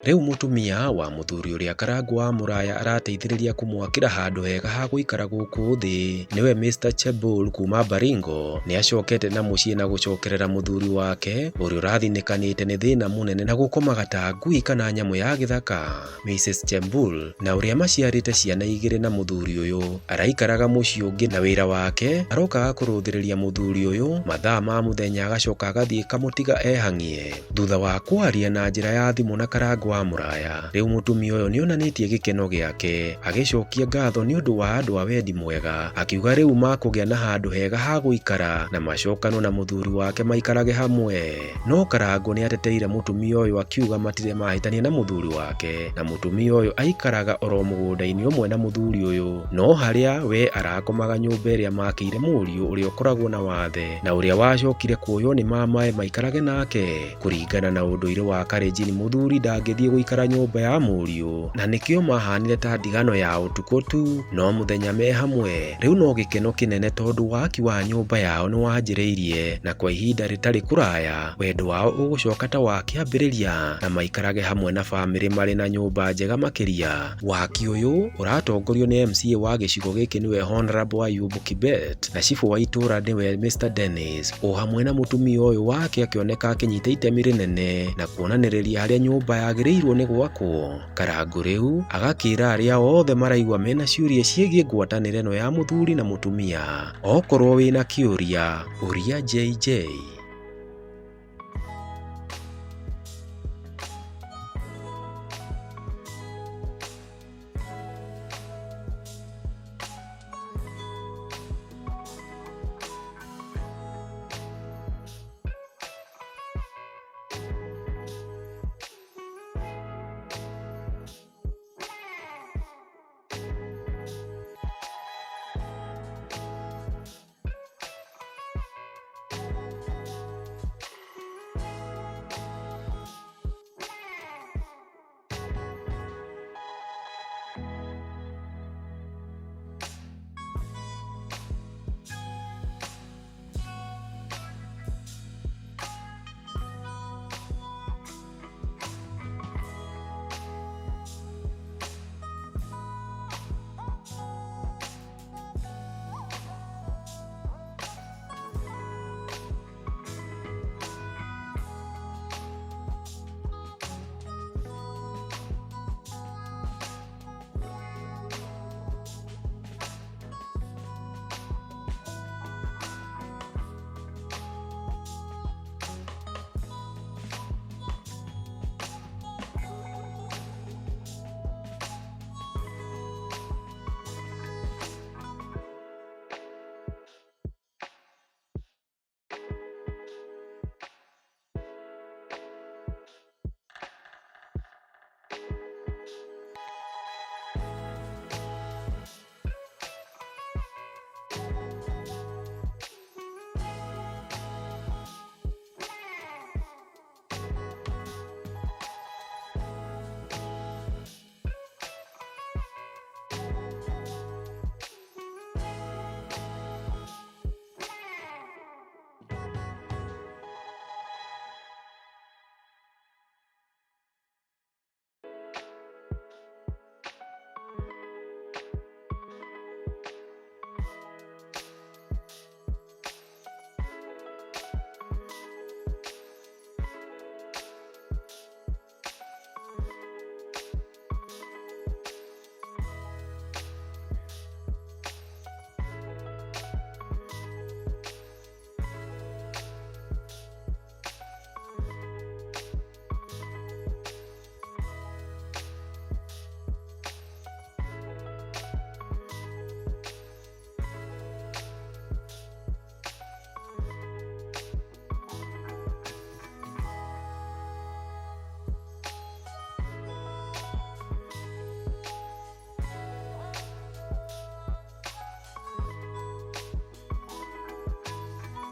Riu mutumia wa muthuri uria Karangũ wa Muraya arateithĩrĩria kumwakĩra handũ hega ha gũikara gũkũ thĩ niwe Mr Chebul kuma Baringo ni acokete na muciĩ na gucokerera muthuri wake uria ũrathinĩkanĩte nĩ thĩna mũnene na gũkomaga ta ngui kana nyamũ ya gĩthaka. Mrs Chebul na uria maciarĩte ciana igĩrĩ na muthuri ũyũ araikaraga muciĩ ũngĩ na wĩra wake arokaga kũrũthĩrĩria muthuri ũyũ mathaa ma muthenya agacoka agathiĩ kamũtiga ehang'ie. Thutha wa kwaria na njĩra ya thimũ na Karangũ wa Muraya, riu mutumia ũyũ nĩonanĩtie gĩkeno gĩake agĩcokia ngatho nĩ ũndũ wa andũ a wendi mwega, akiuga riu makũgĩa na handũ hega ha gũikara na macokano na muthuri wake maikarage hamwe. No Karangũ nĩ ateteire mutumia ũyũ akiuga matirĩ mahĩtania na muthuri wake na mutumia ũyũ aikaraga oro mũgũnda-inĩ ũmwe na muthuri ũyũ, no harĩa we arakomaga nyũmba ĩrĩa makĩire mũriũ ũrĩa ũkoragwo na wathe na ũrĩa wacokire kuoywo nĩ mamae maikarage nake. Kũringana na ũndũire wa Kalenjin, muthuri ndangĩthiĩ gũikara nyũmba ya mũriũ na nĩkĩo mahanire ta ndigano ya ũtukũ tu, no mũthenya me hamwe. Rĩu no gĩkeno kĩnene tondũ waki wa nyũmba yao nĩ wanjĩrĩirie na kwa ihinda rĩtarĩ kũraya wendo wao ũgũcoka ta wakĩambĩrĩria na maikarage hamwe na bamĩrĩ marĩ na nyũmba njega makĩria. Waki ũyũ ũratongorio nĩ MCA wa gĩcigo gĩkĩ nĩwe Honorable Ayub Kibet na cibũ wa itũra nĩwe Mr Dennis, o hamwe na mutumia ũyũ wake akĩoneka akĩnyita itemi rĩnene na kuonanĩrĩria harĩa nyũmba yagĩrĩirwo nĩ gwakwo. Karangũ rĩu agakĩra arĩa othe maraigua mena ciũria ciĩgiĩ ngwatanĩro ĩno ya muthuri na mutumia, okorwo wĩna kĩũria ũria JJ.